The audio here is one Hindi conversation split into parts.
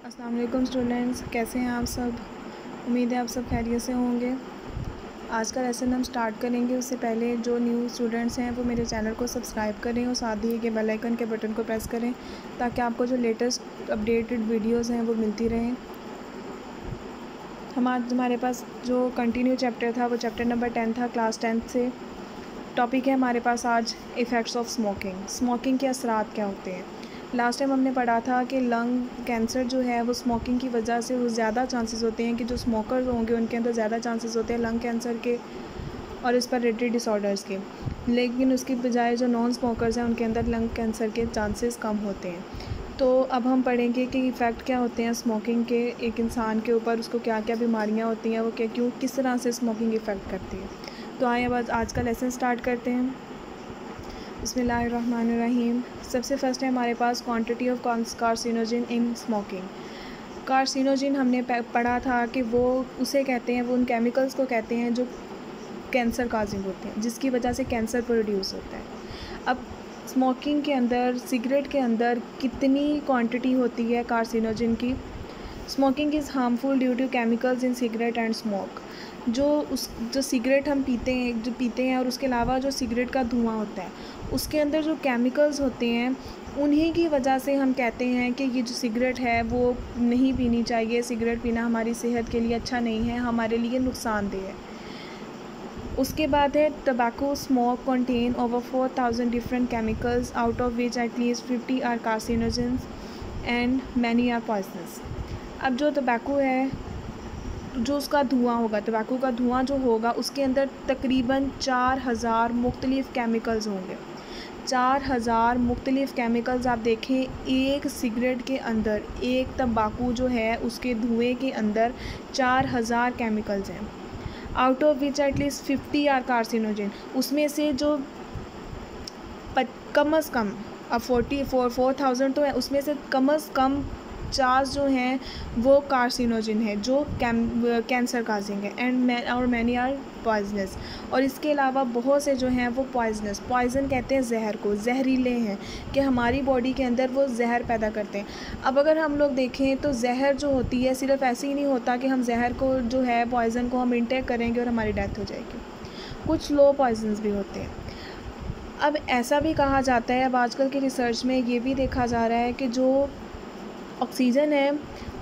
अस्सलाम वालेकुम स्टूडेंट्स, कैसे हैं आप सब। उम्मीद है आप सब खैरियत से होंगे। आज का लेसन हम स्टार्ट करेंगे। उससे पहले जो न्यू स्टूडेंट्स हैं वो मेरे चैनल को सब्सक्राइब करें और साथ ही के बेल आइकन के बटन को प्रेस करें ताकि आपको जो लेटेस्ट अपडेटेड वीडियोस हैं वो मिलती रहें। हमारे पास जो कंटिन्यू चैप्टर था वो चैप्टर नंबर 10 था, क्लास 10 से। टॉपिक है हमारे पास आज इफ़ेक्ट्स ऑफ स्मोकिंग। स्मोकिंग के असरात क्या होते हैं। लास्ट टाइम हमने पढ़ा था कि लंग कैंसर जो है वो स्मोकिंग की वजह से वो ज़्यादा चांसेस होते हैं कि जो स्मोकर्स होंगे उनके अंदर ज़्यादा चांसेस होते हैं लंग कैंसर के और रेस्पिरेटरी डिसऑर्डर्स के, लेकिन उसकी बजाय जो नॉन स्मोकर्स हैं उनके अंदर लंग कैंसर के चांसेस कम होते हैं। तो अब हम पढ़ेंगे कि इफ़ेक्ट क्या होते हैं स्मोकिंग के एक इंसान के ऊपर, उसको क्या क्या बीमारियाँ होती हैं, वो क्या क्यों किस तरह से स्मोकिंग इफ़ेक्ट करती है। तो आइए अब आज का लेसन स्टार्ट करते हैं। बिस्मिल्लाहिर्रहमानिर्रहीम। सबसे फर्स्ट है हमारे पास quantity of carcinogen in smoking. Carcinogen हमने पढ़ा था कि वो उसे कहते हैं, वो उन केमिकल्स को कहते हैं जो कैंसर काजिंग होते हैं, जिसकी वजह से कैंसर प्रोड्यूस होता है। अब स्मोकिंग के अंदर, सिगरेट के अंदर कितनी क्वांटिटी होती है कार्सिनोजन की। Smoking is harmful due to chemicals in cigarette and smoke. जो सिगरेट हम पीते हैं और उसके अलावा जो सिगरेट का धुआं होता है उसके अंदर जो केमिकल्स होते हैं उन्हीं की वजह से हम कहते हैं कि ये जो सिगरेट है वो नहीं पीनी चाहिए। सिगरेट पीना हमारी सेहत के लिए अच्छा नहीं है, हमारे लिए नुकसानदेह है। उसके बाद है tobacco smoke contain over 4000 different chemicals out of which at least 50 are carcinogens and many are poisonous. अब जो टबैको है, जो उसका धुआं होगा, टबैको का धुआं जो होगा उसके अंदर तकरीबन 4000 मुख्तलिफ़ केमिकल्स होंगे। 4000 मुख्तलिफ़ केमिकल्स आप देखें एक सिगरेट के अंदर, एक तंबाकू जो है उसके धुएं के अंदर 4000 केमिकल्स हैं। Out of which at least 50 are carcinogen. उसमें से जो कम अज़ कम, अब 4000 तो है, उसमें से कम अज़ कम 50 जो हैं वो कार्सिनोजन है जो कैंसर काजिंग है और मैनी आर पॉइजनस। और इसके अलावा बहुत से जो हैं वो पॉइजनस, पॉइजन कहते हैं ज़हर को, जहरीले हैं कि हमारी बॉडी के अंदर वो जहर पैदा करते हैं। अब अगर हम लोग देखें तो जहर जो होती है सिर्फ ऐसे ही नहीं होता कि हम जहर को जो है पॉइजन को हम इंटेक करेंगे और हमारी डेथ हो जाएगी। कुछ लो पॉइजनस भी होते हैं। अब ऐसा भी कहा जाता है, अब आजकल की रिसर्च में ये भी देखा जा रहा है कि जो ऑक्सीजन है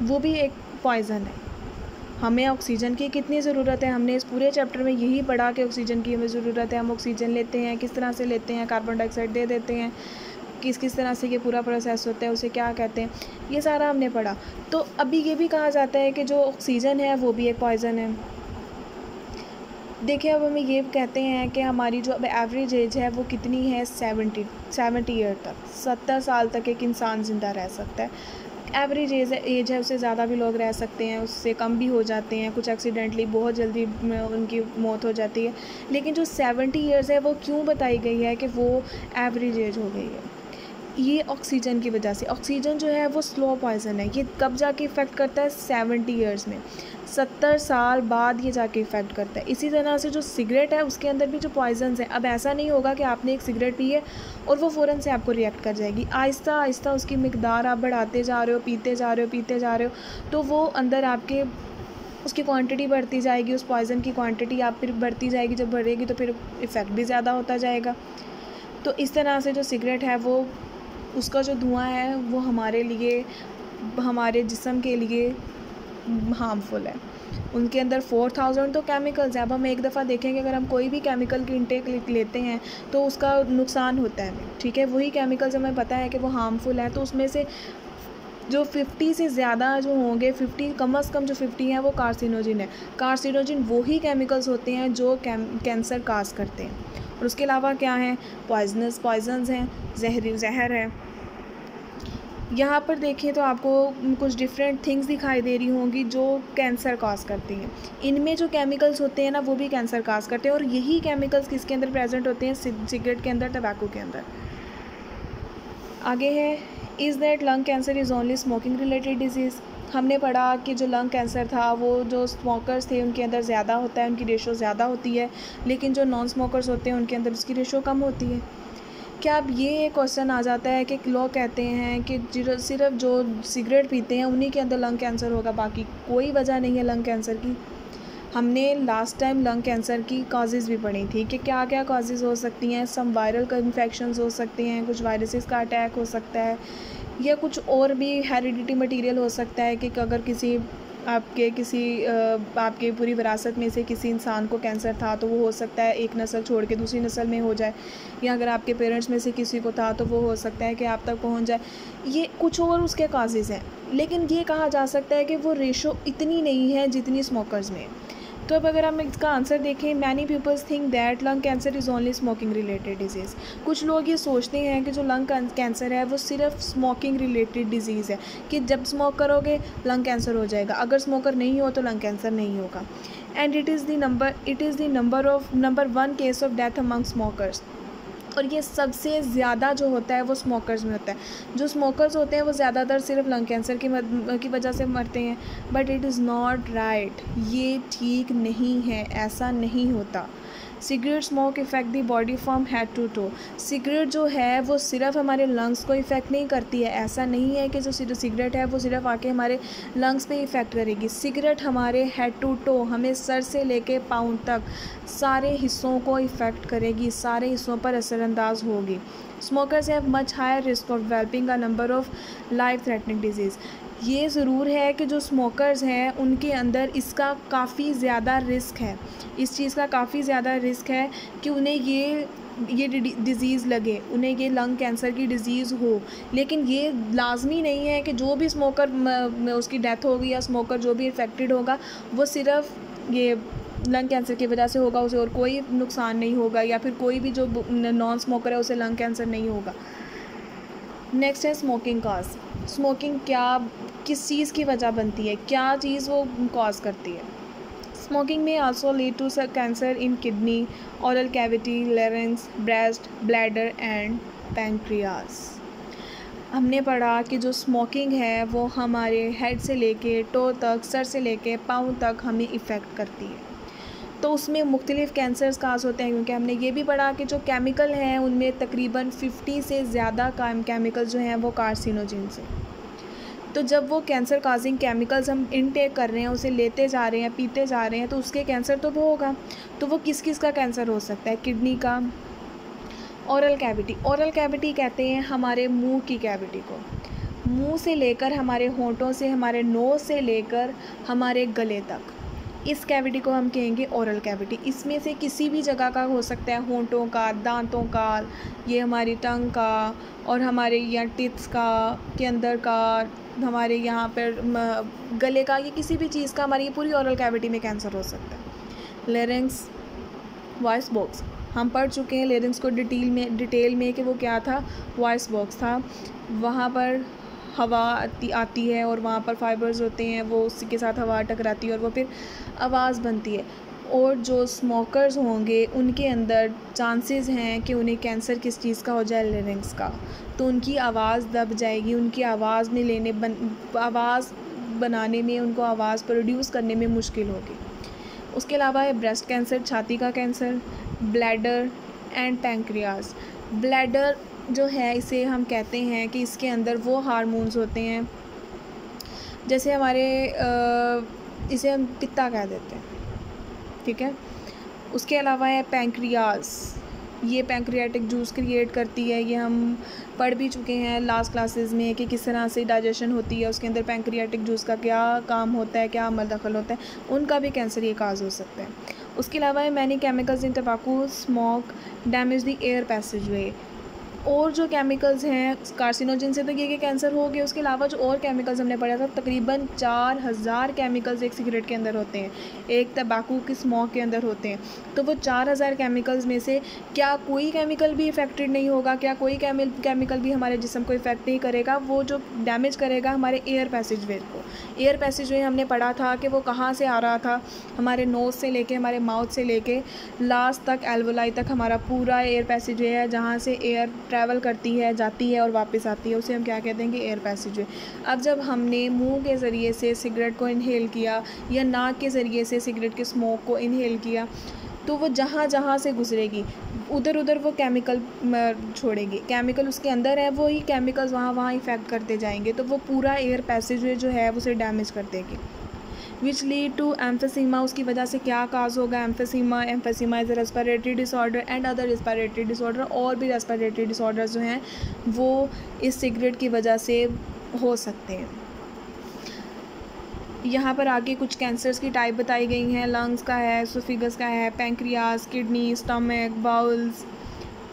वो भी एक पॉइज़न है। हमें ऑक्सीजन की कितनी ज़रूरत है, हमने इस पूरे चैप्टर में यही पढ़ा कि ऑक्सीजन की हमें ज़रूरत है। हम ऑक्सीजन लेते हैं, किस तरह से लेते हैं, कार्बन डाइऑक्साइड दे देते हैं, किस तरह से ये पूरा प्रोसेस होता है, उसे क्या कहते हैं, ये सारा हमने पढ़ा। तो अभी ये भी कहा जाता है कि जो ऑक्सीजन है वो भी एक पॉइज़न है। देखिए अब हमें ये कहते हैं कि हमारी जो अब एवरेज एज है वो कितनी है, 70 ईयर तक, 70 साल तक एक इंसान ज़िंदा रह सकता है। एवरेज एज है, उससे ज़्यादा भी लोग रह सकते हैं, उससे कम भी हो जाते हैं, कुछ एक्सीडेंटली बहुत जल्दी उनकी मौत हो जाती है। लेकिन जो 70 ईयर्स है वो क्यों बताई गई है कि वो एवरेज एज हो गई है, ये ऑक्सीजन की वजह से। ऑक्सीजन जो है वो स्लो पॉइजन है, ये कब जाके इफ़ेक्ट करता है, 70 ईयर्स में, 70 साल बाद ये जाके इफ़ेक्ट करता है। इसी तरह से जो सिगरेट है उसके अंदर भी जो पॉइजन्स हैं, अब ऐसा नहीं होगा कि आपने एक सिगरेट पी है और वो फ़ौरन से आपको रिएक्ट कर जाएगी। आहिस्ता आहिस्ता उसकी मिकदार आप बढ़ाते जा रहे हो, पीते जा रहे हो, तो वो अंदर आपके उसकी क्वांटिटी बढ़ती जाएगी, उस पॉइज़न की क्वांटिटी आप फिर बढ़ती जाएगी, जब बढ़ेगी तो फिर इफ़ेक्ट भी ज़्यादा होता जाएगा। तो इस तरह से जो सिगरेट है वो, उसका जो धुआं है वो हमारे लिए, हमारे जिस्म के लिए हार्मफुल है। उनके अंदर 4000 तो केमिकल्स हैं। अब हम एक दफ़ा देखेंगे अगर हम कोई भी केमिकल की इंटेक लेते हैं तो उसका नुकसान होता है हमें, ठीक है। वही केमिकल्स हमें पता है कि वो हार्मफुल है, तो उसमें से जो 50 से ज़्यादा जो होंगे, 50 कम अज़ कम जो 50 हैं वो कार्सिनोजन है। कार्सिनोजन वही केमिकल्स होते हैं जो कैंसर काज करते हैं। और उसके अलावा क्या है, पॉइजन्स हैं, जहर है। यहाँ पर देखें तो आपको कुछ डिफरेंट थिंग्स दिखाई दे रही होंगी जो कैंसर काज करती हैं। इनमें जो केमिकल्स होते हैं ना वो भी कैंसर काज करते हैं, और यही केमिकल्स किसके अंदर प्रेजेंट होते हैं, सिगरेट के अंदर, टबैको के अंदर। आगे है, is that lung cancer is only smoking related disease. हमने पढ़ा कि जो लंग कैंसर था वो जो स्मोकर्स थे उनके अंदर ज़्यादा होता है, उनकी रेशो ज़्यादा होती है, लेकिन जो नॉन स्मोकर्स होते हैं उनके अंदर उसकी रेशो कम होती है। क्या अब ये क्वेश्चन आ जाता है कि लोग कहते हैं कि सिर्फ जो सिगरेट पीते हैं उन्हीं के अंदर लंग कैंसर होगा, बाकी कोई वजह नहीं है लंग कैंसर की। हमने लास्ट टाइम लंग कैंसर की कॉजेज़ भी पढ़ी थी कि क्या क्या कॉजेज़ हो सकती हैं। सम वायरल इन्फेक्शंस हो सकते हैं, कुछ वायरसेस का अटैक हो सकता है, या कुछ और भी हेरिडिटी मटेरियल हो सकता है कि अगर आपके पूरी विरासत में से किसी इंसान को कैंसर था तो वो हो सकता है एक नस्ल छोड़ के दूसरी नस्ल में हो जाए, या अगर आपके पेरेंट्स में से किसी को था तो वो हो सकता है कि आप तक पहुंच जाए। ये कुछ और उसके काजेज़ हैं, लेकिन ये कहा जा सकता है कि वो रेशो इतनी नहीं है जितनी स्मोकर्स में। तो अब अगर हम इसका आंसर देखें, many peoples think that lung cancer is only smoking related disease. कुछ लोग ये सोचते हैं कि जो लंग कैंसर है वो सिर्फ स्मोकिंग रिलेटेड डिजीज़ है, कि जब स्मोक करोगे लंग कैंसर हो जाएगा, अगर स्मोकर नहीं हो तो लंग कैंसर नहीं होगा। And it is the number 1 case of death among smokers. और ये सबसे ज़्यादा जो होता है वो स्मोकर्स में होता है। जो स्मोकर्स होते हैं वो ज़्यादातर सिर्फ लंग कैंसर की वजह से मरते हैं, but it is not right. ये ठीक नहीं है, ऐसा नहीं होता। Cigarette smoke effect the body from head to toe. Cigarette जो है वो सिर्फ हमारे लंग्स को इफ़ेक्ट नहीं करती है। ऐसा नहीं है कि जो सिगरेट है वो सिर्फ आके हमारे लंग्स पे इफ़ेक्ट करेगी। सिगरेट हमारे हेड टू टो, हमें सर से लेके पाँव तक सारे हिस्सों को इफ़ेक्ट करेगी, सारे हिस्सों पर असरअंदाज होगी। Smokers have much higher risk of developing a number of life threatening disease. ये ज़रूर है कि जो स्मोकर्स हैं उनके अंदर इसका काफ़ी ज़्यादा रिस्क है, इस चीज़ का काफ़ी ज़्यादा रिस्क है कि उन्हें ये डिज़ीज़ लगे, उन्हें ये लंग कैंसर की डिज़ीज़ हो। लेकिन ये लाजमी नहीं है कि जो भी स्मोकर में उसकी डेथ होगी या स्मोकर जो भी इफ़ेक्टेड होगा वो सिर्फ ये लंग कैंसर की वजह से होगा, उसे और कोई नुकसान नहीं होगा, या फिर कोई भी जो नॉन स्मोकर है उसे लंग कैंसर नहीं होगा। नेक्स्ट है स्मोकिंग कॉज। स्मोकिंग किस चीज़ की वजह बनती है, क्या चीज़ वो कॉज करती है। Smoking may also lead to cancer in kidney, oral cavity, larynx, breast, bladder and pancreas. हमने पढ़ा कि जो स्मोकिंग है वो हमारे हेड से लेके टो तक, सर से लेके पाँव तक हमें इफ़ेक्ट करती है। तो उसमें मुख्तलिफ़ कैंसर्स काज होते हैं, क्योंकि हमने ये भी पढ़ा कि जो केमिकल हैं उनमें तकरीबन 50 से ज़्यादा केमिकल जो हैं वो कार्सिनोजेन्स हैं। तो जब वो कैंसर काजिंग केमिकल्स हम इनटेक कर रहे हैं, उसे लेते जा रहे हैं, पीते जा रहे हैं, तो उसके कैंसर तो वो होगा। तो वो किस किस का कैंसर हो सकता है? किडनी का, ओरल कैविटी कहते हैं हमारे मुंह की कैविटी को, मुंह से लेकर हमारे होंठों से, हमारे नोज़ से लेकर हमारे गले तक, इस कैविटी को हम कहेंगे ओरल कैविटी। इसमें से किसी भी जगह का हो सकता है, होंठों का, दांतों का, ये हमारी टंग का, और हमारे यहाँ टिप्स का के अंदर का, हमारे यहाँ पर गले का, ये किसी भी चीज़ का हमारी ये पूरी ओरल कैविटी में कैंसर हो सकता है। लेरिंक्स, वॉइस बॉक्स, हम पढ़ चुके हैं लेरिंक्स को डिटेल में कि वो क्या था, वॉइस बॉक्स था। वहाँ पर हवा आती है और वहाँ पर फाइबर्स होते हैं, वो उसी के साथ हवा टकराती है और वो फिर आवाज़ बनती है। और जो स्मोकर्स होंगे उनके अंदर चांसेस हैं कि उन्हें कैंसर किस चीज़ का हो जाए, लेरिंक्स का। तो उनकी आवाज़ दब जाएगी, उनकी आवाज़ आवाज़ बनाने में, उनको आवाज़ प्रोड्यूस करने में मुश्किल होगी। उसके अलावा है ब्रेस्ट कैंसर, छाती का cancer, bladder and pancreas. Bladder जो है इसे हम कहते हैं कि इसके अंदर वो हार्मोन्स होते हैं, जैसे इसे हम पित्ता कह देते हैं, ठीक है। उसके अलावा है पैंक्रियास, ये पैंक्रियाटिक जूस क्रिएट करती है। ये हम पढ़ भी चुके हैं लास्ट क्लासेस में कि किस तरह से डाइजेशन होती है, उसके अंदर पैंक्रियाटिक जूस का क्या काम होता है, क्या अमल दखल होता है, उनका भी कैंसर ये काज हो सकता है। उसके अलावा है many chemicals in tobacco smoke damage the air passageway. और जो केमिकल्स हैं कार्सिनोजन से तो ये कैंसर हो गए, उसके अलावा जो और केमिकल्स हमने पढ़ा था, तकरीबन 4000 केमिकल्स एक सिगरेट के अंदर होते हैं, एक तंबाकू की स्मोक के अंदर होते हैं। तो वो 4000 केमिकल्स में से क्या कोई केमिकल भी इफ़ेक्टेड नहीं होगा, क्या कोई केमिकल भी हमारे जिस्म को इफ़ेक्ट नहीं करेगा? वो जो डैमेज करेगा हमारे एयर पैसेजवे को। एयर पैसेजवे हमने पढ़ा था कि वो कहाँ से आ रहा था, हमारे नोज़ से लेके, हमारे माउथ से लेके लास्ट तक एल्वोलाई तक हमारा पूरा एयर पैसेजवे है, जहाँ से एयर ट्रैवल करती है, जाती है और वापस आती है, उसे हम क्या कहते हैं कि एयर पैसेजवे। अब जब हमने मुंह के ज़रिए से सिगरेट को इनहेल किया या नाक के ज़रिए से सिगरेट के स्मोक को इनहेल किया, तो वो जहाँ जहाँ से गुजरेगी, उधर उधर वो केमिकल छोड़ेगी, केमिकल उसके अंदर है, वो ही केमिकल्स वहाँ इफ़ेक्ट करते जाएंगे, तो वो पूरा एयर पैसेज जो है उसे डैमेज कर देगी। विच लीड टू एम्फेसीमा, उसकी वजह से क्या काज होगा, emphysema is respiratory disorder and other respiratory disorder, और भी रेस्पिरेटरी डिसऑर्डर जो हैं वो इस सिगरेट की वजह से हो सकते हैं। यहाँ पर आगे कुछ कैंसर्स की टाइप बताई गई हैं। लंग्स का है, एसोफेगस का है, pancreas, kidney, stomach, bowls,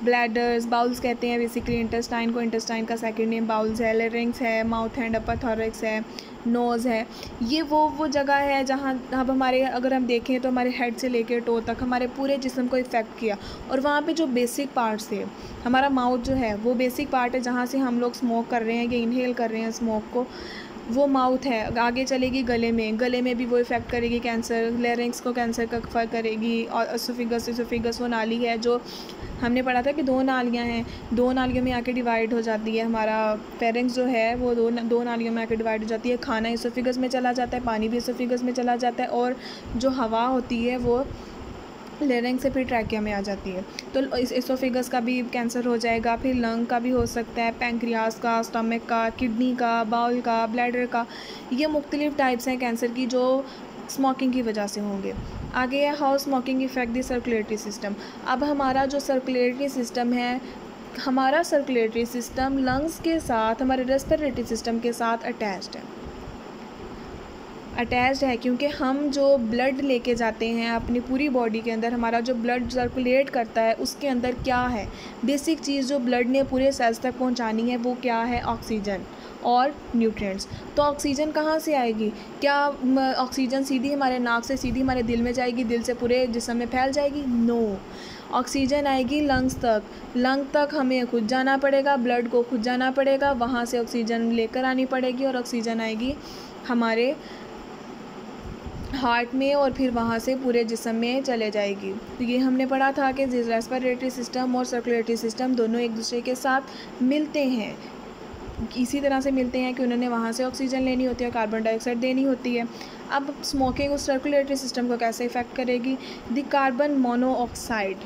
bladders, bowls कहते हैं बेसिकली इंटेस्टाइन को, इंटेस्टाइन का सेकंड नेम बाउल्स है, लेरिंग्स है, माउथ एंड अपर थॉरैक्स है, नोज़ है। ये वो जगह है जहाँ अब हमारे, अगर हम देखें तो हमारे हेड से लेकर टो तक हमारे पूरे जिस्म को इफ़ेक्ट किया, और वहाँ पे जो बेसिक पार्ट्स थे, हमारा माउथ जो है वो बेसिक पार्ट है जहाँ से हम लोग स्मोक कर रहे हैं या इनहेल कर रहे हैं स्मोक को, वो माउथ है। आगे चलेगी गले में भी वो इफ़ेक्ट करेगी कैंसर, लेरिंग्स को कैंसर का करेगी, और एसोफेगस वो नाली है जो हमने पढ़ा था कि 2 नालियाँ हैं, 2 नालियों में आके डिवाइड हो जाती है। हमारा फेरिंक्स जो है वो दो नालियों में आके डिवाइड हो जाती है। खाना एसोफेगस में चला जाता है, पानी भी एसोफेगस में चला जाता है, और जो हवा होती है वो लेरिंग से फिर ट्रैकिया में आ जाती है। तो इस एसोफेगस का भी कैंसर हो जाएगा, फिर लंग का भी हो सकता है, पैंक्रियास का, स्टमक का, किडनी का, बाउल का, ब्लैडर का। ये मुख्तलिफ टाइप्स हैं कैंसर की जो स्मोकिंग की वजह से होंगे। आगे है how smoking effect the circulatory system. अब हमारा जो सर्कुलेटरी सिस्टम है, हमारा सर्कुलेटरी सिस्टम लंग्स के साथ, हमारे रेस्पिरेटरी सिस्टम के साथ अटैच्ड है, क्योंकि हम जो ब्लड लेके जाते हैं अपनी पूरी बॉडी के अंदर, हमारा जो ब्लड सर्कुलेट करता है उसके अंदर क्या है, बेसिक चीज़ जो ब्लड ने पूरे सेल्स तक पहुंचानी है वो क्या है, ऑक्सीजन और न्यूट्रिएंट्स। तो ऑक्सीजन कहाँ से आएगी? क्या ऑक्सीजन सीधी हमारे नाक से सीधी हमारे दिल में जाएगी, दिल से पूरे जिस्म में फैल जाएगी? नो, ऑक्सीजन आएगी लंग्स तक। लंग तक हमें खुद जाना पड़ेगा, ब्लड को खुद जाना पड़ेगा, वहाँ से ऑक्सीजन लेकर आनी पड़ेगी, और ऑक्सीजन आएगी हमारे हार्ट में, और फिर वहाँ से पूरे जिस्म में चले जाएगी। तो ये हमने पढ़ा था कि रेस्पिरेटरी सिस्टम और सर्कुलेटरी सिस्टम दोनों एक दूसरे के साथ मिलते हैं, इसी तरह से मिलते हैं कि उन्होंने वहाँ से ऑक्सीजन लेनी होती है, कार्बन डाइऑक्साइड देनी होती है। अब स्मोकिंग उस सर्कुलेटरी सिस्टम को कैसे इफ़ेक्ट करेगी? The carbon monoxide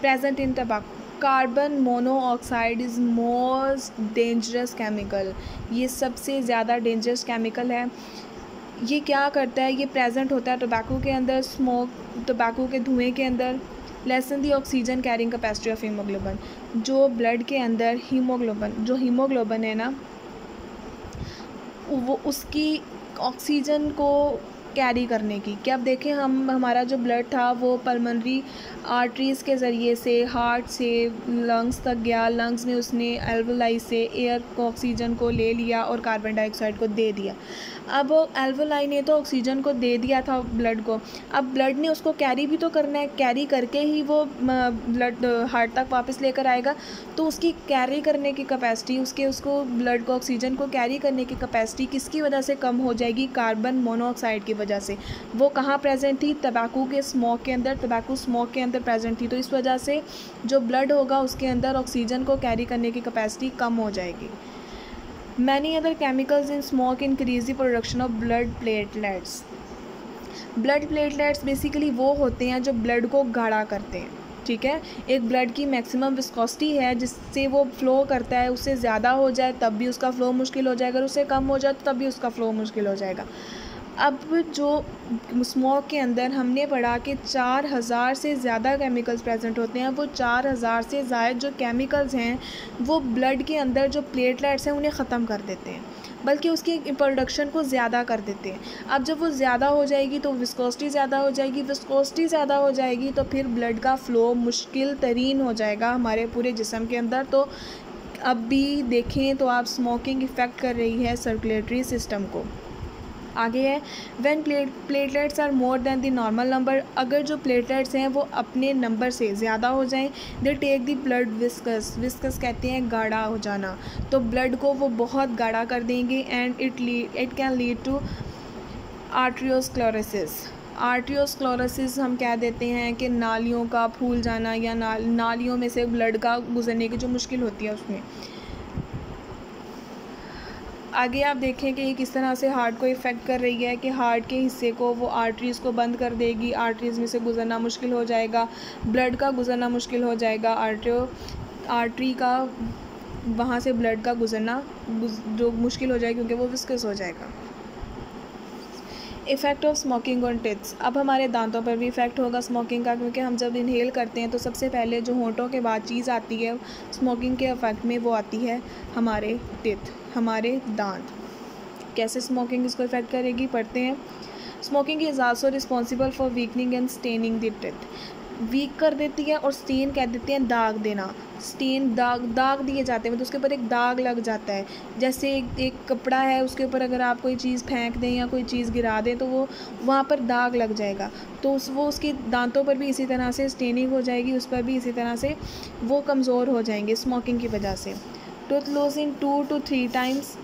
present in tobacco, carbon monoxide is most dangerous chemical. ये सबसे ज़्यादा डेंजरस केमिकल है। ये क्या करता है? ये प्रेजेंट होता है टोबैको के अंदर, टोबैको के धुएं के अंदर। Lesson the oxygen carrying capacity of haemoglobin, जो ब्लड के अंदर हीमोग्लोबिन है ना, वो उसकी ऑक्सीजन को कैरी करने की, कि अब देखें हमारा जो ब्लड था वो पल्मोनरी आर्टरीज़ के ज़रिए से हार्ट से लंग्स तक गया, लंग्स में उसने एल्वोलाई से एयर को, ऑक्सीजन को ले लिया और कार्बन डाइऑक्साइड को दे दिया। अब एल्वोलाई ने तो ऑक्सीजन को दे दिया था ब्लड को, अब ब्लड ने उसको कैरी भी तो करना है, कैरी करके ही वो ब्लड हार्ट तक वापस लेकर आएगा। तो उसकी कैरी करने की कैपेसिटी, उसको ब्लड को, ऑक्सीजन को कैरी करने की कैपेसिटी किसकी वजह से कम हो जाएगी? कार्बन मोनोऑक्साइड की वजह से। वो कहाँ प्रेजेंट थी? तंबाकू के स्मोक के अंदर, तंबाकू स्मोक के अंदर प्रेजेंट थी। तो इस वजह से जो ब्लड होगा उसके अंदर ऑक्सीजन को कैरी करने की कैपेसिटी कम हो जाएगी। Many other chemicals in smoke increase the production of blood platelets. Blood platelets basically वो होते हैं जो ब्लड को गाढ़ा करते हैं, ठीक है। एक ब्लड की मैक्सिमम विस्कोसिटी है जिससे वो फ़्लो करता है, उससे ज़्यादा हो जाए तब भी उसका फ़्लो मुश्किल हो जाएगा, अगर उससे कम हो जाए तब भी उसका फ़्लो मुश्किल हो जाएगा। अब जो स्मोक के अंदर हमने पढ़ा कि 4000 से ज़्यादा केमिकल्स प्रेजेंट होते हैं, वो 4000 से ज़ायद जो केमिकल्स हैं वो ब्लड के अंदर जो प्लेटलेट्स हैं उन्हें ख़त्म कर देते हैं, बल्कि उसकी प्रोडक्शन को ज़्यादा कर देते हैं। अब जब वो ज़्यादा हो जाएगी तो विस्कोसिटी ज़्यादा हो जाएगी, विस्कोसिटी ज़्यादा हो जाएगी तो फिर ब्लड का फ़्लो मुश्किल तरीन हो जाएगा हमारे पूरे जिस्म के अंदर। तो अब भी देखें तो आप स्मोकिंग इफ़ेक्ट कर रही है सर्कुलेटरी सिस्टम को। आगे है when platelets are more than the normal number, अगर जो प्लेटलेट्स हैं वो अपने नंबर से ज़्यादा हो जाएं, they take the blood viscous कहते हैं गाढ़ा हो जाना, तो ब्लड को वो बहुत गाढ़ा कर देंगे and it can lead to arteriosclerosis. Arteriosclerosis हम कह देते हैं कि नालियों का फूल जाना या नालियों में से ब्लड का गुजरने की जो मुश्किल होती है उसमें। आगे आप देखें कि ये किस तरह से हार्ट को इफ़ेक्ट कर रही है कि हार्ट के हिस्से को वो आर्टरीज़ को बंद कर देगी, आर्टरीज़ में से गुजरना मुश्किल हो जाएगा, ब्लड का गुजरना मुश्किल हो जाएगा, आर्टरी का वहाँ से ब्लड का गुजरना जो मुश्किल हो जाएगा क्योंकि वो विस्कस हो जाएगा। इफ़ेक्ट ऑफ स्मोकिंग ऑन टिथ्स, अब हमारे दांतों पर भी इफ़ेक्ट होगा स्मोकिंग का, क्योंकि हम जब इनहेल करते हैं तो सबसे पहले जो होंठों के बाद चीज़ आती है स्मोकिंग के इफ़ेक्ट में, वो आती है हमारे टिथ, हमारे दांत। कैसे स्मोकिंग इसको इफ़ेक्ट करेगी, पढ़ते हैं। Smoking is also responsible for weakening and staining the teeth, weak कर देती है और स्टेन कह देते हैं दाग देना। स्टेन दाग दिए जाते हैं, मतलब उसके ऊपर एक दाग लग जाता है। जैसे एक कपड़ा है, उसके ऊपर अगर आप कोई चीज़ फेंक दें या कोई चीज़ गिरा दें तो वो वहाँ पर दाग लग जाएगा। तो वो उसके दांतों पर भी इसी तरह से स्टेनिंग हो जाएगी, उस पर भी इसी तरह से वो कमज़ोर हो जाएंगे स्मोकिंग की वजह से। Tooth loss in 2 to 3 times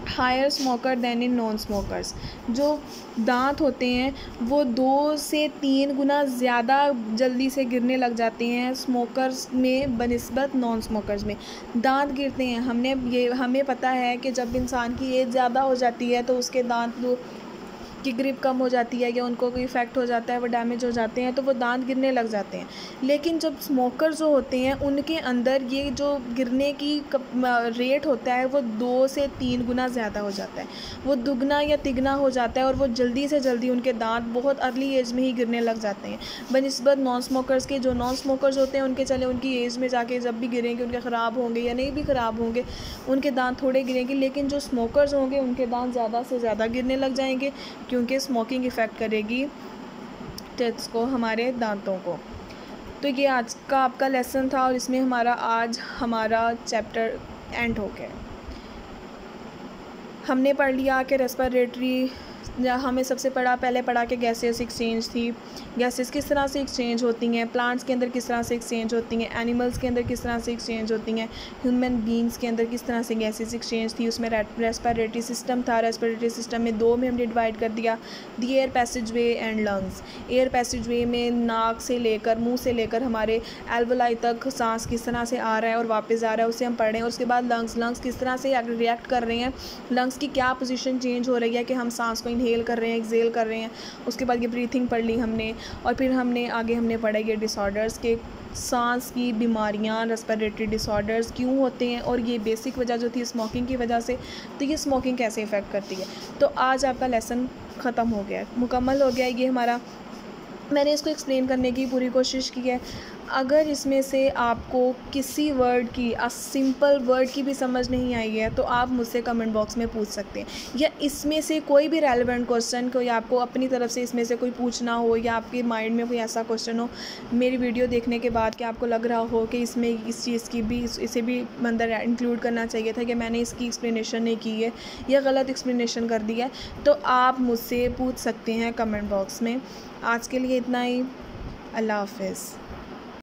higher smoker than in non smokers, जो दांत होते हैं वो 2 से 3 गुना ज़्यादा जल्दी से गिरने लग जाते हैं स्मोकर्स में बनिस्बत नॉन स्मोकर्स में। दांत गिरते हैं, हमें पता है कि जब इंसान की एज ज़्यादा हो जाती है तो उसके दांत की ग्रिप कम हो जाती है या उनको कोई इफ़ेक्ट हो जाता है, वो डैमेज हो जाते हैं तो वो दांत गिरने लग जाते हैं। लेकिन जब स्मोकर जो होते हैं उनके अंदर ये जो गिरने की रेट होता है वो 2 से 3 गुना ज़्यादा हो जाता है, वो दुगना या तिगना हो जाता है और वो जल्दी से जल्दी उनके दांत बहुत अर्ली एज में ही गिरने लग जाते हैं बनिस्बत नॉन स्मोकर्स के। जो नॉन स्मोकर्स होते हैं उनके चले उनकी एज में जाके जब भी गिरेंगे उनके ख़राब होंगे या नहीं भी ख़राब होंगे, उनके दांत थोड़े गिरेंगे, लेकिन जो स्मोकर्स होंगे उनके दांत ज़्यादा से ज़्यादा गिरने लग जाएंगे क्योंकि स्मोकिंग इफ़ेक्ट करेगी टिथ्स को, हमारे दांतों को। तो ये आज का आपका लेसन था और इसमें हमारा चैप्टर एंड हो गया। हमने पढ़ लिया कि रेस्पिरेटरी, हमें सबसे पहले पढ़ा कि गैसेस एक्सचेंज थी, गैसेस किस तरह से एक्सचेंज होती हैं, प्लांट्स के अंदर किस तरह से एक्सचेंज होती हैं, एनिमल्स के अंदर किस तरह से एक्सचेंज होती हैं, ह्यूमन बींग्स के अंदर किस तरह से गैसेस एक्सचेंज थी। उसमें रेस्पिरेटरी सिस्टम था, रेस्पिरेटरी सिस्टम में 2 में हमने डिवाइड कर दिया, दी air passage way and lungs. Air passage वे में नाक से लेकर मुँह से लेकर हमारे एल्वोलाई तक सांस किस तरह से आ रहा है और वापस आ रहा है, उसे हम पढ़ रहे हैं। उसके बाद लंग्स किस तरह से रिएक्ट कर रहे हैं, लंग्स की क्या पोजीशन चेंज हो रही है कि हम सांस को इनहेल कर रहे हैं, एक्सेल कर रहे हैं। उसके बाद ये ब्रीथिंग पढ़ ली हमने और फिर हमने पढ़ा ये डिसऑर्डर्स के सांस की बीमारियां, रेस्पिरेटरी डिसऑर्डर्स क्यों होते हैं और ये बेसिक वजह जो थी स्मोकिंग की वजह से, तो ये स्मोकिंग कैसे इफ़ेक्ट करती है। तो आज आपका लेसन ख़त्म हो गया, मुकम्मल हो गया ये हमारा। मैंने इसको एक्सप्लेन करने की पूरी कोशिश की है। अगर इसमें से आपको किसी वर्ड की सिंपल वर्ड की भी समझ नहीं आई है तो आप मुझसे कमेंट बॉक्स में पूछ सकते हैं, या इसमें से कोई भी रेलेवेंट क्वेश्चन कोई आपको अपनी तरफ से इसमें से कोई पूछना हो या आपके माइंड में कोई ऐसा क्वेश्चन हो मेरी वीडियो देखने के बाद कि आपको लग रहा हो कि इसमें इस चीज़ की भी इसे भी अंदर इंक्लूड करना चाहिए था कि मैंने इसकी एक्सप्लेनेशन नहीं की है या गलत एक्सप्लेनेशन कर दी है, तो आप मुझसे पूछ सकते हैं कमेंट बॉक्स में। आज के लिए इतना ही, अल्लाह हाफ़िज़।